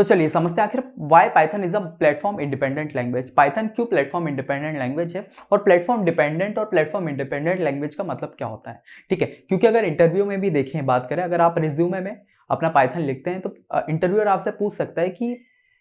तो चलिए समझते हैं आखिर why Python is a platform independent language. Python क्यों प्लेटफॉर्म इंडिपेंडेंट लैंग्वेज है और प्लेटफॉर्म डिपेंडेंट और प्लेटफॉर्म इंडिपेंडेंट लैंग्वेज का मतलब क्या होता है। ठीक है, क्योंकि अगर इंटरव्यू में भी देखें, बात करें, अगर आप रिज्यूमे में अपना पाइथन लिखते हैं तो इंटरव्यूअर आपसे पूछ सकता है कि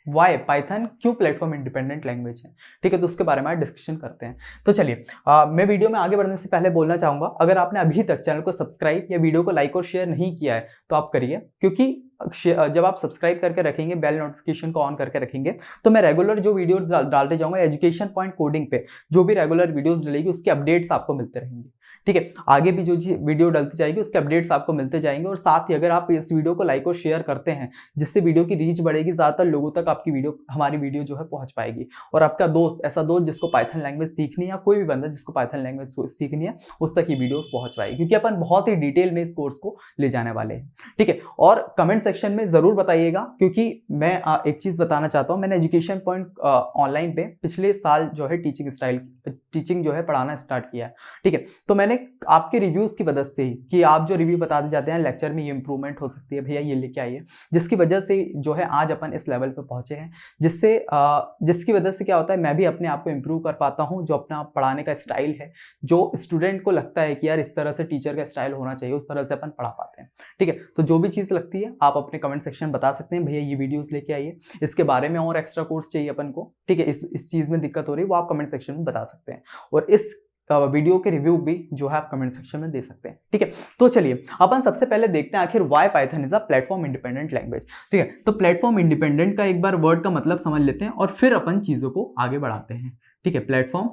वाई पाइथन क्यों प्लेटफॉर्म इंडिपेंडेंट लैंग्वेज है। ठीक है, तो उसके बारे में डिस्कशन करते हैं। तो चलिए मैं वीडियो में आगे बढ़ने से पहले बोलना चाहूंगा, अगर आपने अभी तक चैनल को सब्सक्राइब या वीडियो को लाइक और शेयर नहीं किया है तो आप करिए, क्योंकि जब आप सब्सक्राइब करके रखेंगे, बेल नोटिफिकेशन को ऑन करके रखेंगे, तो मैं रेगुलर जो वीडियोस डालते जाऊंगा एजुकेशन पॉइंट कोडिंग पे, जो भी रेगुलर वीडियोस डलेगी उसकी अपडेट्स आपको मिलते रहेंगे। ठीक है, आगे भी जो वीडियो डलती जाएगी उसके अपडेट्स आपको मिलते जाएंगे। और साथ ही अगर आप इस वीडियो को लाइक और शेयर करते हैं, जिससे वीडियो की रीच बढ़ेगी, ज्यादातर लोगों तक आपकी वीडियो, हमारी वीडियो जो है पहुंच पाएगी। और आपका दोस्त, ऐसा दोस्त जिसको पाइथन लैंग्वेज सीखनी है, या कोई भी बंदा जिसको पाइथन लैंग्वेज सीखनी है, उस तक ये वीडियोस पहुंच पाएगी, क्योंकि अपन बहुत ही डिटेल में इस कोर्स को ले जाने वाले हैं। ठीक है, और कमेंट सेक्शन में जरूर बताइएगा, क्योंकि मैं एक चीज बताना चाहता हूं, मैंने एजुकेशन पॉइंट ऑनलाइन पे पिछले साल जो है टीचिंग जो है पढ़ाना स्टार्ट किया है। ठीक है, तो मैंने आपके रिव्यूज की वजह से ही, कि आप जो रिव्यू बताते जाते हैं लेक्चर में ये इंप्रूवमेंट हो सकती है भैया, ये लेके आइए, जिसकी वजह से जो है आज अपन इस लेवल पे पहुंचे हैं, जिसकी वजह से क्या होता है, मैं भी अपने आप को इंप्रूव कर पाता हूं। जो अपना पढ़ाने का स्टाइल है, जो स्टूडेंट को लगता है कि यार इस तरह से टीचर का स्टाइल होना चाहिए, उस तरह से अपन पढ़ा पाते हैं। ठीक है, तो जो भी चीज लगती है आप अपने कमेंट सेक्शन में बता सकते हैं, भैया ये वीडियोस लेके आइए, इसके बारे में और एक्स्ट्रा कोर्स चाहिए अपन को। ठीक है, इस चीज में दिक्कत हो रही है, वो आप कमेंट सेक्शन में बता सकते हैं, और इस वीडियो के रिव्यू भी जो है आप कमेंट सेक्शन में दे सकते हैं। ठीक है, तो चलिए अपन सबसे पहले देखते हैं आखिर why Python is a platform independent language. ठीक है, तो प्लेटफॉर्म इंडिपेंडेंट का एक बार वर्ड का मतलब समझ लेते हैं और फिर अपन चीजों को आगे बढ़ाते हैं। ठीक है, प्लेटफॉर्म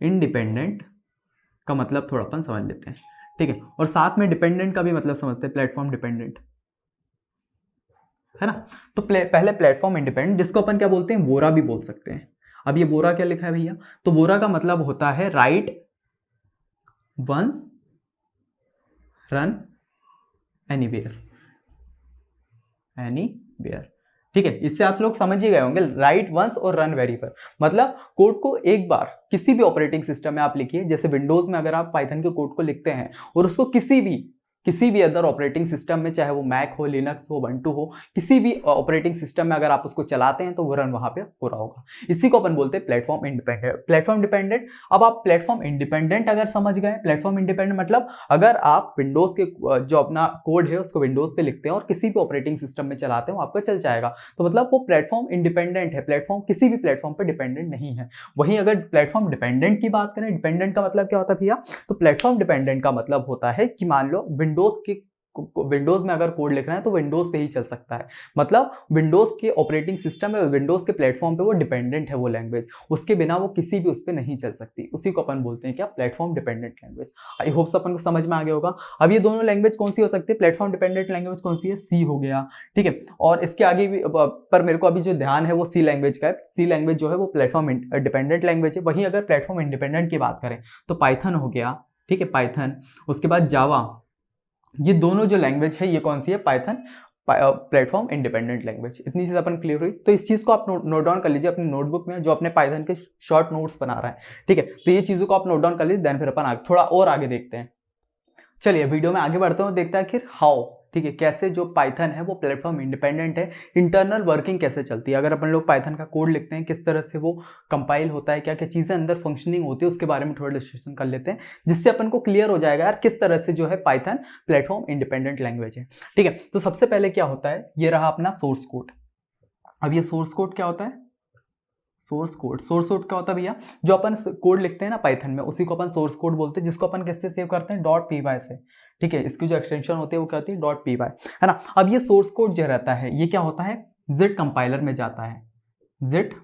इंडिपेंडेंट का मतलब थोड़ा अपन समझ लेते हैं। ठीक है, और साथ में डिपेंडेंट का भी मतलब समझते हैं, प्लेटफॉर्म डिपेंडेंट, है ना। तो पहले प्लेटफॉर्म इंडिपेंडेंट, जिसको अपन क्या बोलते हैं, बोरा भी बोल सकते हैं। अब ये बोरा क्या लिखा है भैया, तो बोरा का मतलब होता है write once run anywhere, anywhere. ठीक है, इससे आप लोग समझ ही गए होंगे, राइट वंस और रन वेरीवेयर, मतलब कोड को एक बार किसी भी ऑपरेटिंग सिस्टम में आप लिखिए। जैसे विंडोज में अगर आप पाइथन के कोड को लिखते हैं और उसको किसी भी अदर ऑपरेटिंग सिस्टम में, चाहे वो मैक हो, लिनक्स हो, बंटू हो, किसी भी ऑपरेटिंग सिस्टम में अगर आप उसको चलाते हैं तो वो रन वहां पे हो रहा होगा। इसी को अपन बोलते हैं प्लेटफॉर्म इंडिपेंडेंट, प्लेटफॉर्म डिपेंडेंट। अब आप प्लेटफॉर्म इंडिपेंडेंट अगर समझ गए, प्लेटफॉर्म इंडिपेंडेंट मतलब अगर आप विंडोज के जो अपना कोड है उसको विंडोज पे लिखते हैं और किसी भी ऑपरेटिंग सिस्टम में चलाते हैं, वो आपका चल जाएगा, तो मतलब वो प्लेटफॉर्म इंडिपेंडेंट है, प्लेटफॉर्म किसी भी प्लेटफॉर्म पर डिपेंडेंट नहीं है। वहीं अगर प्लेटफॉर्म डिपेंडेंट की बात करें, डिपेंडेंट का मतलब क्या होता है भैया, तो प्लेटफॉर्म डिपेंडेंट का मतलब होता है कि मान लो विंडोज में अगर कोड लिख रहे हैं तो विंडोज पे ही चल सकता है, मतलब विंडोज के ऑपरेटिंग सिस्टम में, विंडोज के प्लेटफॉर्म पे वो डिपेंडेंट है वो लैंग्वेज, उसके बिना वो किसी भी उस पे नहीं चल सकती। उसी को अपन बोलते हैं क्या, platform dependent language. I hope अपन को समझ में आ गया होगा। अब ये दोनों लैंग्वेज कौन सी हो सकती है, प्लेटफॉर्म डिपेंडेंट लैंग्वेज कौन सी है, सी हो गया। ठीक है, और इसके आगे भी पर मेरे को अभी जो ध्यान है वो सी लैंग्वेज का है। सी लैंग्वेज जो है वो प्लेटफॉर्म डिपेंडेंट लैंग्वेज है। वहीं अगर प्लेटफॉर्म इंडिपेंडेंट की बात करें तो पाइथन हो गया। ठीक है, पाइथन, उसके बाद जावा, ये दोनों जो लैंग्वेज है ये कौन सी है, पाइथन प्लेटफॉर्म इंडिपेंडेंट लैंग्वेज। इतनी चीज अपन क्लियर हुई, तो इस चीज को आप नोट डाउन कर लीजिए अपनी नोटबुक में, जो अपने पाइथन के शॉर्ट नोट्स बना रहा है। ठीक है, तो ये चीजों को आप नोट डाउन कर लीजिए, देन फिर अपन थोड़ा और आगे देखते हैं। चलिए वीडियो में आगे बढ़ते हैं, देखते हैं आखिर हाउ, ठीक है, कैसे जो पाइथन है वो प्लेटफॉर्म इंडिपेंडेंट है, इंटरनल वर्किंग कैसे चलती है। अगर अपन लोग पाइथन का कोड लिखते हैं, किस तरह से वो कंपाइल होता है, क्या क्या चीजें अंदर फंक्शनिंग होती है, उसके बारे में थोड़ा डिस्कशन कर लेते हैं, जिससे अपन को क्लियर हो जाएगा यार किस तरह से जो है पाइथन प्लेटफॉर्म इंडिपेंडेंट लैंग्वेज है। ठीक है, तो सबसे पहले क्या होता है, ये रहा अपना सोर्स कोड। अब ये सोर्स कोड क्या होता है, सोर्स कोड क्या होता है भैया, जो अपन कोड लिखते हैं ना पाइथन में, उसी को अपन सोर्स कोड बोलते हैं, जिसको अपन किससे सेव करते हैं, .py से। ठीक है, इसकी जो एक्सटेंशन होती है वो क्या होती है, .py, है ना। अब ये सोर्स कोड जो रहता है ये क्या होता है, जिट कंपाइलर में जाता है, जिट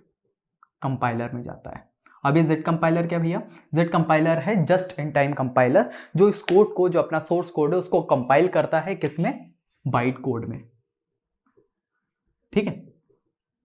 कंपाइलर में जाता है। अब ये जिट कंपाइलर क्या भैया, जिट कंपाइलर है जस्ट इन टाइम कंपाइलर, जो इस कोड को, जो अपना सोर्स कोड है उसको कंपाइल करता है किसमें, बाइट कोड में। ठीक है,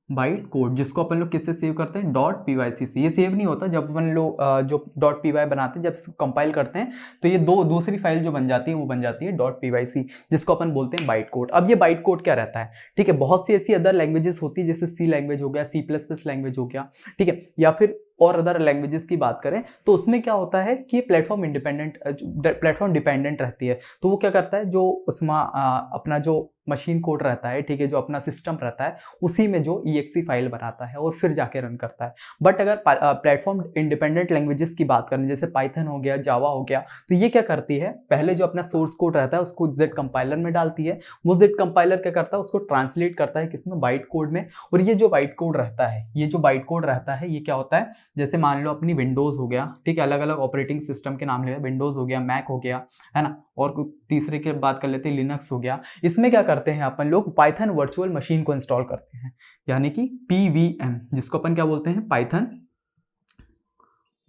बाइट कोड, जिसको अपन लोग किससे सेव करते हैं, .pyc से। ये सेव नहीं होता जब अपन लोग जो .py बनाते हैं, जब कंपाइल करते हैं तो ये दूसरी फाइल जो बन जाती है वो बन जाती है .pyc, जिसको अपन बोलते हैं बाइट कोड। अब ये बाइट कोड क्या रहता है, ठीक है, बहुत सी ऐसी अदर लैंग्वेजेस होती है, जैसे सी लैंग्वेज हो गया, C++ लैंग्वेज हो गया, ठीक है, या फिर और अदर लैंग्वेजेस की बात करें तो उसमें क्या होता है कि प्लेटफॉर्म डिपेंडेंट रहती है। तो वो क्या करता है, जो उसमें अपना जो मशीन कोड रहता है, ठीक है, जो अपना सिस्टम रहता है उसी में जो EXE फाइल बनाता है और फिर जाके रन करता है। बट अगर प्लेटफॉर्म इंडिपेंडेंट लैंग्वेजेस की बात करें, जैसे पाइथन हो गया, जावा हो गया, तो ये क्या करती है, पहले जो अपना सोर्स कोड रहता है उसको जेड कंपाइलर में डालती है, वो जेड कंपाइलर क्या करता है, उसको ट्रांसलेट करता है किसमें, बाइट कोड में। और ये जो बाइट कोड रहता है, ये जो बाइट कोड रहता है, ये क्या होता है, जैसे मान लो अपनी विंडोज हो गया, ठीक है, अलग अलग ऑपरेटिंग सिस्टम के नाम ले, विंडोज हो गया, मैक हो गया, है ना, और तीसरे की बात कर लेते हैं लिनक्स हो गया। इसमें क्या करते हैं अपन लोग, पाइथन वर्चुअल मशीन को इंस्टॉल करते हैं, यानी कि PVM, जिसको अपन क्या बोलते हैं, पाइथन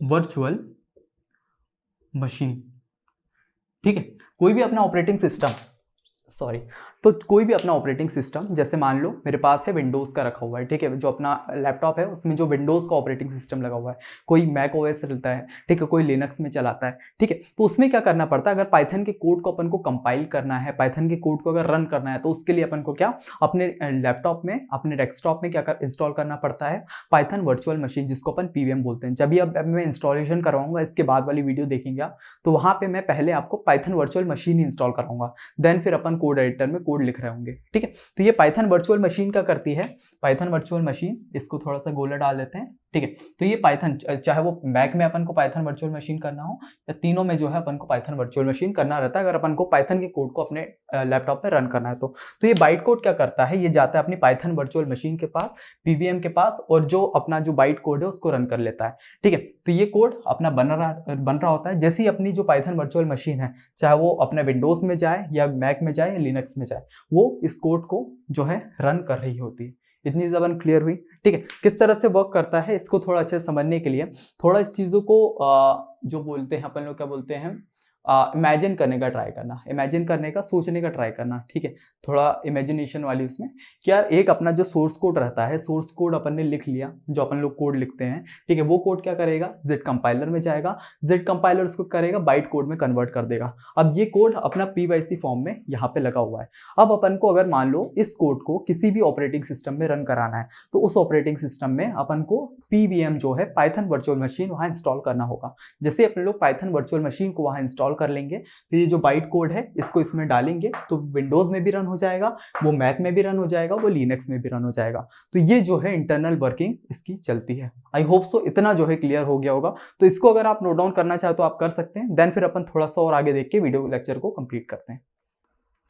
वर्चुअल मशीन। ठीक है, कोई भी अपना ऑपरेटिंग सिस्टम, सॉरी, तो कोई भी अपना ऑपरेटिंग सिस्टम, जैसे मान लो मेरे पास है विंडोज का रखा हुआ है, ठीक है, जो अपना लैपटॉप है उसमें जो विंडोज का ऑपरेटिंग सिस्टम लगा हुआ है, कोई मैक ओएस रहता है, ठीक है, कोई लिनक्स में चलाता है, ठीक है, तो उसमें क्या करना पड़ता है, अगर पाइथन के कोड को अपन को कंपाइल करना है, पाइथन के कोड को अगर रन करना है, तो उसके लिए अपन को क्या, अपने लैपटॉप में, अपने डेस्कटॉप में क्या इंस्टॉल करना पड़ता है, पाइथन वर्चुअल मशीन, जिसको अपन PVM बोलते हैं। जब भी अब मैं इंस्टॉलेशन करवाऊंगा, इसके बाद वाली वीडियो देखेंगे आप, तो वहां पे मैं पहले आपको पाइथन वर्चुअल मशीन इंस्टॉल कराऊंगा, देन फिर अपन कोड एडिटर में कोड लिख रहे होंगे, ठीक है। तो ये पाइथन वर्चुअल मशीन क्या करती है, पाइथन वर्चुअल मशीन, इसको थोड़ा सा गोला डाल देते हैं, ठीक है। तो ये पाइथन, चाहे वो मैक में अपन को पाइथन वर्चुअल मशीन करना हो या तीनों में जो है अपन को पाइथन वर्चुअल मशीन करना रहता है, अगर अपन को पाइथन के कोड को अपने लैपटॉप पे रन करना है तो ये बाइट कोड क्या करता है, ये जाता है अपनी पाइथन वर्चुअल मशीन के पास, PVM के पास, और जो अपना जो बाइट कोड है उसको रन कर लेता है, ठीक है। तो ये कोड अपना बन रहा होता है, जैसे ही अपनी जो पाइथन वर्चुअल मशीन है, चाहे वो अपने विंडोज में जाए या मैक में जाए या लिनक्स में जाए, वो इस कोड को जो है रन कर रही होती है। इतनी जबान क्लियर हुई, ठीक है। किस तरह से वर्क करता है, इसको थोड़ा अच्छे से समझने के लिए थोड़ा इस चीज़ों को जो बोलते हैं अपन लोग, क्या बोलते हैं, इमेजिन करने का ट्राई करना, इमेजिन करने का, सोचने का ट्राई करना, ठीक है, थोड़ा इमेजिनेशन वाली उसमें, कि यार एक अपना जो सोर्स कोड रहता है, सोर्स कोड अपन ने लिख लिया, जो अपन लोग कोड लिखते हैं, ठीक है, वो कोड क्या करेगा, जेड कंपाइलर में जाएगा, जेड कंपाइलर उसको करेगा बाइट कोड में कन्वर्ट कर देगा। अब ये कोड अपना PYC फॉर्म में यहाँ पे लगा हुआ है। अब अपन को अगर मान लो इस कोड को किसी भी ऑपरेटिंग सिस्टम में रन कराना है, तो उस ऑपरेटिंग सिस्टम में अपन को PVM जो है, पाइथन वर्चुअल मशीन, वहाँ इंस्टॉल करना होगा। जैसे अपन लोग पाइथन वर्चुअल मशीन को वहाँ इंस्टॉल कर लेंगे, तो ये जो बाइट कोड है इसको इसमें डालेंगे, तो विंडोज में भी रन हो जाएगा, वो मैक में भी रन हो जाएगा, वो लिनक्स में भी रन हो जाएगा। तो ये जो है इंटरनल वर्किंग इसकी चलती है। आई होप सो इतना जो है क्लियर हो गया होगा। तो इसको अगर आप नोट डाउन करना चाहे तो आप कर सकते हैं, देन फिर अपन थोड़ा सा और आगे देख के वीडियो लेक्चर को कंप्लीट करते हैं।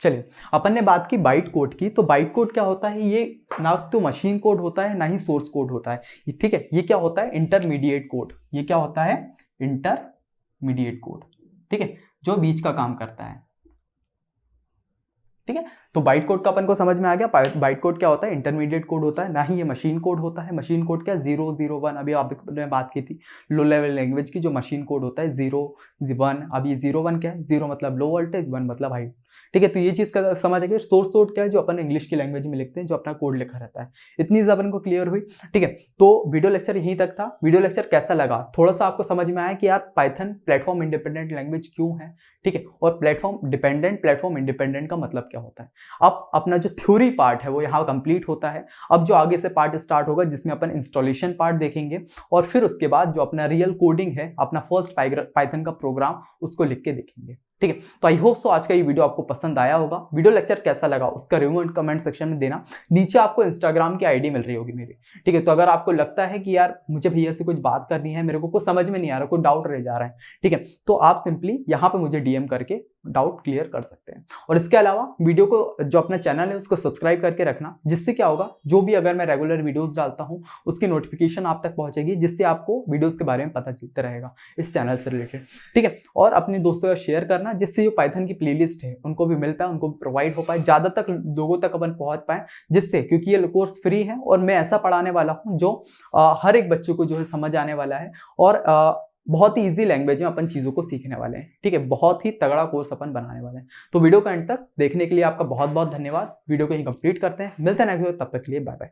चलिए, अपन ने बात की बाइट कोड की, तो बाइट कोड क्या होता है, ये ना तो मशीन कोड होता है ना ही सोर्स कोड होता है, ठीक है। ये क्या होता है, इंटरमीडिएट कोड। ये क्या होता है, इंटरमीडिएट कोड, ठीक है, जो बीच का काम करता है, ठीक है। तो बाइट कोड का अपन को समझ में आ गया, बाइट कोड क्या होता है, इंटरमीडिएट कोड होता है, ना ही ये मशीन कोड होता है। मशीन कोड क्या, 0 0 1, अभी आपने बात की थी लो लेवल लैंग्वेज की, जो मशीन कोड होता है 0 1, अब ये 0 1 क्या है, 0 मतलब लो वोल्टेज, 1 मतलब हाई, ठीक है। तो ये चीज का समझ आ गया। सोर्स कोड क्या है, जो अपन इंग्लिश की लैंग्वेज में लिखते हैं, जो अपना कोड लिखा रहता है। इतनी अपन को क्लियर हुई, ठीक है। तो वीडियो लेक्चर यहीं तक था। वीडियो लेक्चर कैसा लगा, थोड़ा सा आपको समझ में आया कि यार पाइथन प्लेटफॉर्म इंडिपेंडेंट लैंग्वेज क्यों है, ठीक है, और प्लेटफॉर्म डिपेंडेंट, प्लेटफॉर्म इंडिपेंडेंट का मतलब क्या होता है। अब अपना जो थ्योरी पार्ट है वो यहाँ कंप्लीट होता है। अब जो आगे से पार्ट स्टार्ट होगा, जिसमें अपन इंस्टॉलेशन पार्ट देखेंगे, और फिर उसके बाद जो अपना रियल कोडिंग है, अपना फर्स्ट पाइथन का प्रोग्राम, उसको लिख के देखेंगे, ठीक है। तो आई होप सो आज का ये वीडियो आपको पसंद आया होगा। वीडियो लेक्चर कैसा लगा उसका रिव्यू कमेंट सेक्शन में देना। नीचे आपको इंस्टाग्राम की आईडी मिल रही होगी मेरी, ठीक है। तो अगर आपको लगता है कि यार मुझे भैया से कुछ बात करनी है, मेरे को कुछ समझ में नहीं आ रहा, कोई डाउट रह जा रहा है, ठीक है, तो आप सिंपली यहाँ पे मुझे DM करके डाउट क्लियर कर सकते हैं। और इसके अलावा वीडियो को, जो अपना चैनल है उसको सब्सक्राइब करके रखना, जिससे क्या होगा, जो भी अगर मैं रेगुलर वीडियोस डालता हूँ उसकी नोटिफिकेशन आप तक पहुंचेगी, जिससे आपको वीडियोस के बारे में पता चलता रहेगा इस चैनल से रिलेटेड, ठीक है। और अपने दोस्तों का शेयर करना, जिससे जो पाइथन की प्लेलिस्ट है उनको भी मिल पाए, उनको प्रोवाइड हो पाए, ज्यादा तक लोगों तक अपन पहुंच पाए, जिससे, क्योंकि ये कोर्स फ्री है और मैं ऐसा पढ़ाने वाला हूँ जो हर एक बच्चे को जो है समझ आने वाला है, और बहुत ही इजी लैंग्वेज में अपन चीजों को सीखने वाले हैं, ठीक है। बहुत ही तगड़ा कोर्स अपन बनाने वाले हैं। तो वीडियो का एंड तक देखने के लिए आपका बहुत बहुत धन्यवाद। वीडियो को यहीं कंप्लीट करते हैं, मिलते हैं नेक्स्ट वीडियो, तब तक के लिए बाय बाय।